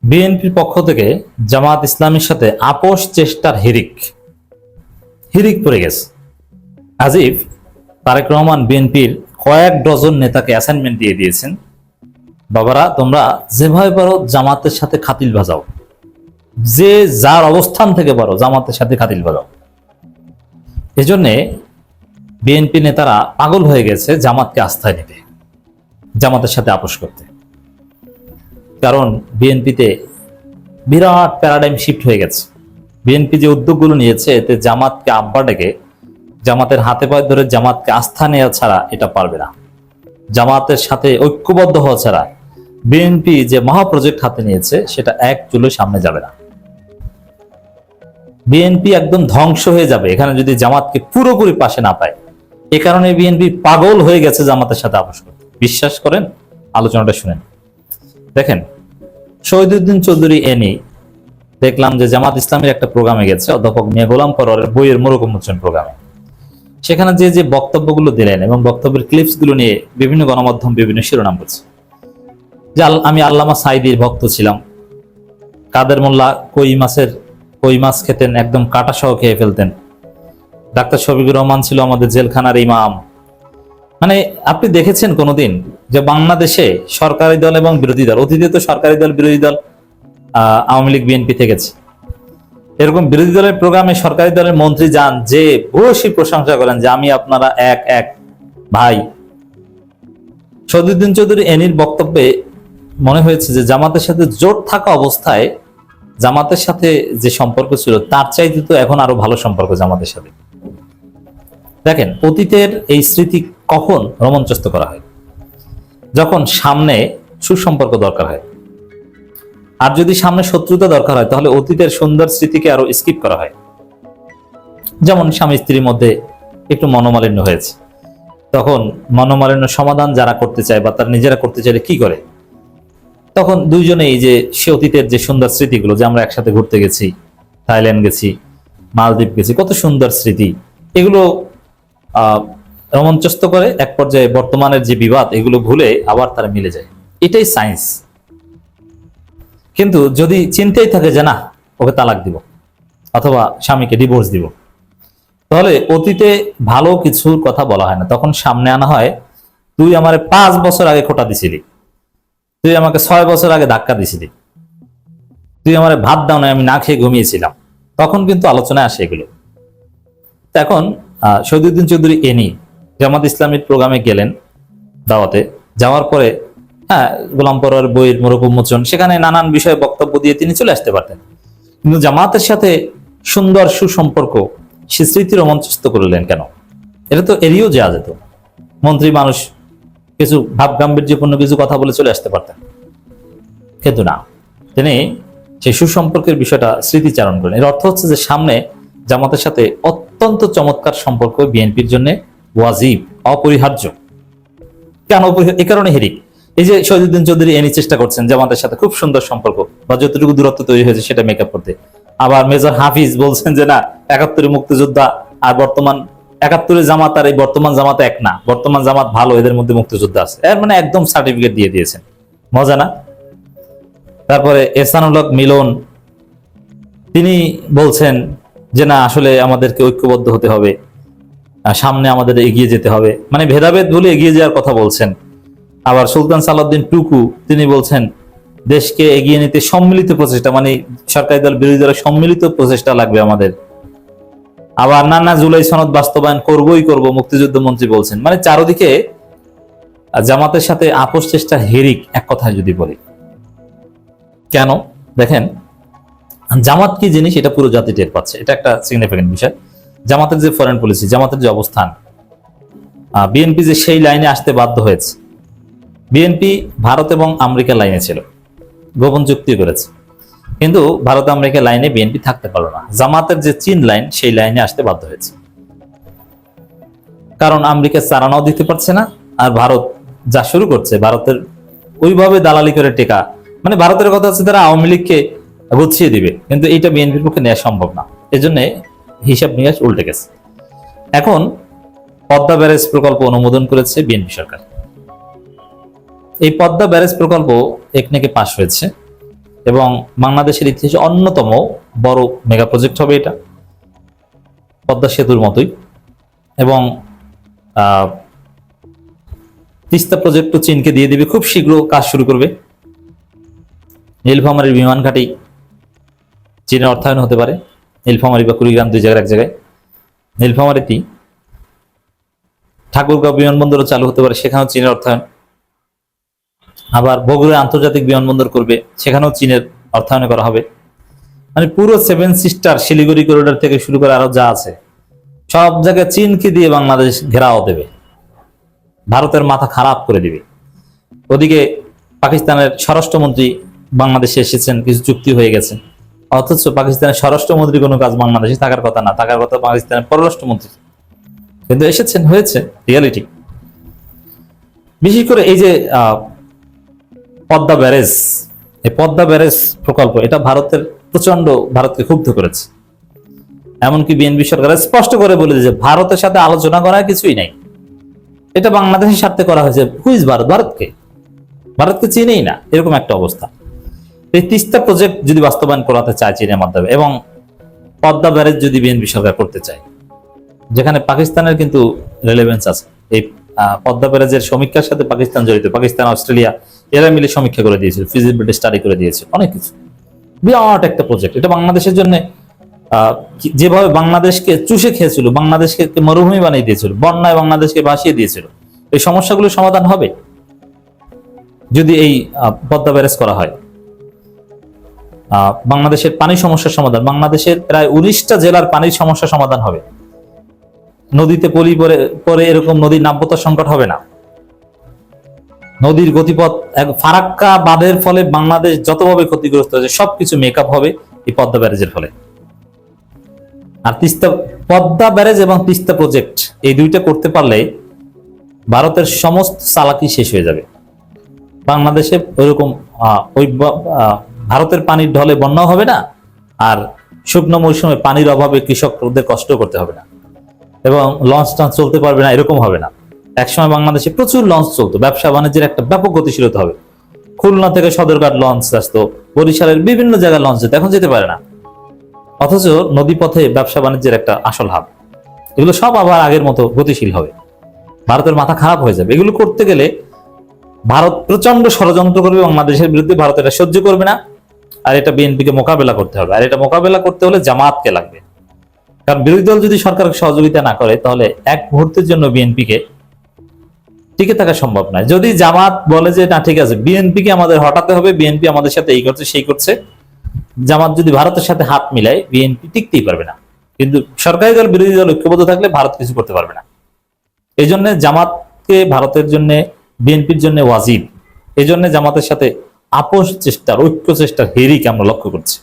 বিএনপির পক্ষ থেকে জামাত ইসলামীর সাথে আপোষ চেষ্টার হিড়িক পড়ে গেছে। আজিব তারেক রহমান বিএনপির কয়েক ডজন নেতাকে অ্যাসাইনমেন্ট দিয়ে দিয়েছেন, বাবারা তোমরা যেভাবে পারো জামাতের সাথে খাতিল বাজাও, যে যার অবস্থান থেকে পারো জামাতের সাথে খাতিল বাজাও। এজন্যে বিএনপি নেতারা পাগল হয়ে গেছে জামাতকে আস্থায় নিতে, জামাতের সাথে আপোষ করতে। কারণ বিএনপিতে বিরাট প্যারাডাইম শিফট হয়ে গেছে। বিএনপি যে উদ্যোগগুলো নিয়েছে এতে জামাতকে আব্বা ডেকে জামাতের হাতে পায়ে ধরে জামাতকে আস্থা নেওয়া ছাড়া এটা পারবে না। জামাতের সাথে ঐক্যবদ্ধ হওয়া ছাড়া বিএনপি যে মহা প্রজেক্ট হাতে নিয়েছে সেটা এক চুলো সামনে যাবে না। বিএনপি একদম ধ্বংস হয়ে যাবে এখানে যদি জামাতকে পুরোপুরি পাশে না পায়। এ কারণে বিএনপি পাগল হয়ে গেছে জামাতের সাথে আপোষ করতে। বিশ্বাস করেন, আলোচনাটা শুনেন। দেখেন, শহীদুদ্দিন চৌধুরী এনি দেখলাম যে জামাত ইসলামের একটা প্রোগ্রামে গেছে, অধ্যাপক মিয়া গোলাম পরোয়ারের বইয়ের মোড়ক উন্মোচন প্রোগ্রামে। সেখানে যে বক্তব্যগুলো দিলেন এবং বক্তব্যের ক্লিপস গুলো নিয়ে বিভিন্ন গণমাধ্যম বিভিন্ন শিরোনাম করছে যে আমি আল্লামা সাইদির ভক্ত ছিলাম, কাদের মোল্লা কই মাছ খেতেন, একদম কাটা সহ খেয়ে ফেলতেন, ডাক্তার শফিকুর রহমান ছিল আমাদের জেলখানার ইমাম। মানে আপনি দেখেছেন কোনোদিন যে বাংলাদেশে সরকারি দল এবং বিরোধী দল, অতীতে তো সরকারি দল বিরোধী দল আওয়ামী লীগ বিএনপি থেকেছে, এরকম বিরোধী দলের প্রোগ্রামে সরকারি দলের মন্ত্রী যান যে ভূয়সী প্রশংসা করেন যে আমি আপনারা এক এক ভাই। শহীদুদ্দিন চৌধুরী এনির বক্তব্যে মনে হয়েছে যে জামাতের সাথে জোট থাকা অবস্থায় জামাতের সাথে যে সম্পর্ক ছিল তার চাইতে তো এখন আরো ভালো সম্পর্ক জামাতের সাথে। দেখেন, অতীতের এই স্মৃতি কখন রোমাঞ্চস্ত করা হয়? যখন সামনে সুসম্পর্ক দরকার হয়। আর যদি সামনে শত্রুতা দরকার হয় তাহলে অতীতের সুন্দর স্মৃতিকে আরো স্কিপ করা হয়। যেমন স্বামী স্ত্রীর মধ্যে একটু মনোমালিন্য হয়েছে, তখন মনোমালিন্য সমাধান যারা করতে চায় বা তারা নিজেরা করতে চাইলে কি করে, তখন দুইজনে এই যে সে অতীতের যে সুন্দর স্মৃতিগুলো, যে আমরা একসাথে ঘুরতে গেছি, থাইল্যান্ড গেছি, মালদ্বীপ গেছি, কত সুন্দর স্মৃতি, এগুলো রোমাঞ্চস্ত করে এক পর্যায়ে বর্তমানের যে বিবাদ এগুলো ভুলে আবার তারা মিলে যায়। এটাই সায়েন্স। কিন্তু যদি চিন্তাই থাকে যে না ওকে তালাক দিব অথবা স্বামীকে ডিভোর্স দিব, তাহলে অতীতে ভালো কিছুর কথা বলা হয় না, তখন সামনে আনা হয় তুই আমারে 5 বছর আগে খোটা দিছিলি, তুই আমাকে 6 বছর আগে ধাক্কা দিছিলি, তুই আমারে ভাত দাও না আমি না খেয়ে ঘুমিয়েছিলাম, তখন কিন্তু আলোচনায় আসে এগুলো। এখন শহীদুদ্দিন চৌধুরী এনি জামাত ইসলামীর প্রোগ্রামে গেলেন দাওয়াতে, যাওয়ার পরে গোলাম পরোয়ার বইয়ের মোড়ক উন্মোচন, সেখানে নানান বিষয়ে বক্তব্য দিয়ে তিনি চলে আসতে পারতেন, কিন্তু জামাতের সাথে সুন্দর সুসম্পর্ক সে স্মৃতি রোমাঞ্চস্ত করলেন কেন? এটা তো এড়িয়েও যাওয়া যেত। মন্ত্রী মানুষ, কিছু ভাব গাম্ভীর্যপূর্ণ কিছু কথা বলে চলে আসতে পারতেন, কিন্তু না, তিনি সেই সুসম্পর্কের বিষয়টা স্মৃতিচারণ করেন। এর অর্থ হচ্ছে যে সামনে জামাতের সাথে অত্যন্ত চমৎকার সম্পর্ক বিএনপির জন্য ওয়াজিব, অপরিহার্য। কেন এ কারণে হিরিক। এই যে শহীদুদ্দিন চৌধুরী এনি চেষ্টা করছেন জামাতের সাথে খুব সুন্দর সম্পর্ক বা যতটুকু দূরত্ব তৈরি হয়েছে সেটা মেকআপ করতে। আবার মেজর হাফিজ বলছেন যে না 71 মুক্তিযোদ্ধা আর বর্তমান 71 জামাত আর এই বর্তমান জামাত এক না, বর্তমান জামাত ভালো, এদের মধ্যে মুক্তিযোদ্ধা আছে। এর মানে একদম সার্টিফিকেট দিয়ে দিয়েছেন, মজা না? তারপরে এহসানুল হক মিলন তিনি বলছেন যে না আসলে আমাদেরকে ঐক্যবদ্ধ হতে হবে, সামনে আমাদের এগিয়ে যেতে হবে, মানে ভেদাভেদ বলে এগিয়ে যাওয়ার কথা বলছেন। আবার সুলতান সালাউদ্দিন টুকু তিনি বলছেন দেশকে এগিয়ে নিতে সম্মিলিত প্রচেষ্টা, মানে সরকারি দল বিরোধী দলের সম্মিলিত প্রচেষ্টা লাগবে আমাদের। আবার নানা জুলাই সনদ বাস্তবায়ন করবই করব মুক্তিযুদ্ধ মন্ত্রী বলছেন। মানে চারদিকে জামাতের সাথে আপোষ চেষ্টা হিরিক, এক কথায় যদি বলি। কেন? দেখেন, জামাত কি জিনিস এটা পুরো জাতি টের পাচ্ছে, এটা একটা সিগনিফিকেন্ট বিষয়। জামাতের যে ফরেন পলিসি, জামাতের যে অবস্থান, বিএনপি যে সেই লাইনে আসতে বাধ্য হয়েছে। বিএনপি ভারত এবং আমেরিকা লাইনে ছিল, গোপন চুক্তি করেছে, কিন্তু ভারত আমেরিকা লাইনে বিএনপি থাকতে পারলো না। জামাতের যে চীন লাইন সেই লাইনে আসতে বাধ্য হয়েছে, কারণ আমেরিকা চারানাও দিতে পারছে না, আর ভারত যা শুরু করছে, ভারতের ওইভাবে দালালি করে টেকা, মানে ভারতের কথা হচ্ছে তারা আওয়ামী লীগকে গুছিয়ে দিবে, কিন্তু এইটা বিএনপির পক্ষে নেওয়া সম্ভব না। এজন্য হিসাব নিকাশ উল্টে গেছে। এখন পদ্মা ব্যারেজ প্রকল্প অনুমোদন করেছে বিএনপি সরকার। এই পদ্মা ব্যারেজ প্রকল্প একনেকে পাশ হয়েছে এবং বাংলাদেশের ইতিহাসে অন্যতম বড় মেগা প্রজেক্ট হবে এটা, পদ্মা সেতুর মতোই। এবং তিস্তা প্রজেক্টও চীনকে দিয়ে দিবে, খুব শীঘ্র কাজ শুরু করবে। নীলফামারীর বিমান ঘাঁটি চীনের অর্থায়ন হতে পারে, নীলফামারী বা কুড়িগ্রাম দুই জায়গার এক জায়গায়। নীলফামারীতেই ঠাকুরগাঁও বিমানবন্দরও চালু হতে পারে, সেখানেও চীনের অর্থায়ন। আবার বগুড়া আন্তর্জাতিক বিমানবন্দর করবে, সেখানেও চীনের অর্থায়নে করা হবে। মানে পুরো 7 সিস্টার, শিলিগুড়ি করিডোর থেকে শুরু করে আরো যা আছে সব জায়গায় চীনকে দিয়ে বাংলাদেশ ঘেরাও দেবে, ভারতের মাথা খারাপ করে দিবে। ওদিকে পাকিস্তানের স্বরাষ্ট্রমন্ত্রী বাংলাদেশে এসেছেন, কিছু চুক্তি হয়ে গেছে, অথচ পাকিস্তানের স্বরাষ্ট্রমন্ত্রী কোনো কাজ বাংলাদেশে থাকার কথা না, থাকার কথা পাকিস্তানের পররাষ্ট্রমন্ত্রী, কিন্তু এসেছেন, হয়েছে রিয়ালিটি। বিশেষ করে এই যে পদ্মা ব্যারেজ, এই পদ্মা ব্যারেজ প্রকল্প, এটা ভারতকে ক্ষুব্ধ করেছে। এমনকি বিএনপি সরকার স্পষ্ট করে বলে যে ভারতের সাথে আলোচনা করার কিছুই নাই, এটা বাংলাদেশের স্বার্থে করা হয়েছে। হুইজ ভারতকে চিনেই না, এরকম একটা অবস্থা। এই তিস্তা প্রজেক্ট যদি বাস্তবায়ন করাতে চায় চীনের মাধ্যমে, এবং পদ্মা ব্যারেজ যদি বিএনপি সরকার করতে চায়, যেখানে পাকিস্তানের কিন্তু রেলেভেন্স আছে, এই পদ্মা ব্যারেজের সমীক্ষার সাথে পাকিস্তান জড়িত, পাকিস্তান অস্ট্রেলিয়া এরা মিলে সমীক্ষা করে দিয়েছিল, ফিজিবিলিটি স্টাডি করে দিয়েছিল, অনেক কিছু। বিরাট একটা প্রজেক্ট এটা বাংলাদেশের জন্য। যেভাবে বাংলাদেশকে চুষে খেয়েছিল, বাংলাদেশকে মরুভূমি বানিয়ে দিয়েছিল, বন্যায় বাংলাদেশকে ভাসিয়ে দিয়েছিল, এই সমস্যাগুলো সমাধান হবে যদি এই পদ্মা ব্যারেজ করা হয়। বাংলাদেশের পানি সমস্যার সমাধান, বাংলাদেশের প্রায় 19টা জেলার পানির সমস্যা সমাধান হবে। নদীতে পলি পরে এরকম নদীর নাব্যতার সংকট হবে না। নদীর গতিপথ, ফারাক্কা বাঁধের ফলে বাংলাদেশ যতভাবে ক্ষতিগ্রস্ত হয়েছে সবকিছু মেকআপ হবে এই পদ্মা ব্যারেজের ফলে। আর পদ্মা ব্যারেজ এবং তিস্তা প্রজেক্ট, এই দুইটা করতে পারলে ভারতের সমস্ত চালাকি শেষ হয়ে যাবে। বাংলাদেশে ওইরকম ভারতের পানির ঢলে বন্যাও হবে না, আর শুকনো মৌসুমে পানির অভাবে কৃষকদের কষ্ট করতে হবে না, এবং লঞ্চ টঞ্চ চলতে পারবে না, এরকম হবে না। একসময় বাংলাদেশে প্রচুর লঞ্চ চলতো, ব্যবসা বাণিজ্যের একটা ব্যাপক গতিশীলতা হবে। খুলনা থেকে সদরঘাট লঞ্চ আসতো, বরিশালের বিভিন্ন জায়গায় লঞ্চ যেত, এখন যেতে পারে না। অথচ নদীপথে ব্যবসা বাণিজ্যের একটা আসল হাব, এগুলো সব আবার আগের মতো গতিশীল হবে। ভারতের মাথা খারাপ হয়ে যাবে। এগুলো করতে গেলে ভারত প্রচন্ড ষড়যন্ত্র করবে বাংলাদেশের বিরুদ্ধে, ভারত এটা সহ্য করবে না, আর এটা বিএনপিকে মোকাবেলা করতে হবে। আর এটা মোকাবেলা করতে হলে জামাতকে লাগবে, কারণ বিরোধী দল যদি সরকারকে সহযোগিতা না করে তাহলে এক মুহূর্তের জন্য বিএনপিকে টিকে থাকা সম্ভব নয়। যদি জামাত বলে যে না ঠিক আছে, বিএনপিকে আমাদের হটাতে হবে, বিএনপি আমাদের সাথে এই করছে সেই করছে, জামাত যদি ভারতের সাথে হাত মিলায় বিএনপি টিকতেই পারবে না। কিন্তু সরকারি দল বিরোধী দল ঐক্যবদ্ধ থাকলে ভারত কিছু করতে পারবে না। এই জন্য জামাতকে ভারতের জন্য, বিএনপির জন্য ওয়াজিব। এই জন্য জামাতের সাথে আপোষ চেষ্টার, ঐক্য চেষ্টার হেরিক আমরা লক্ষ্য করছি।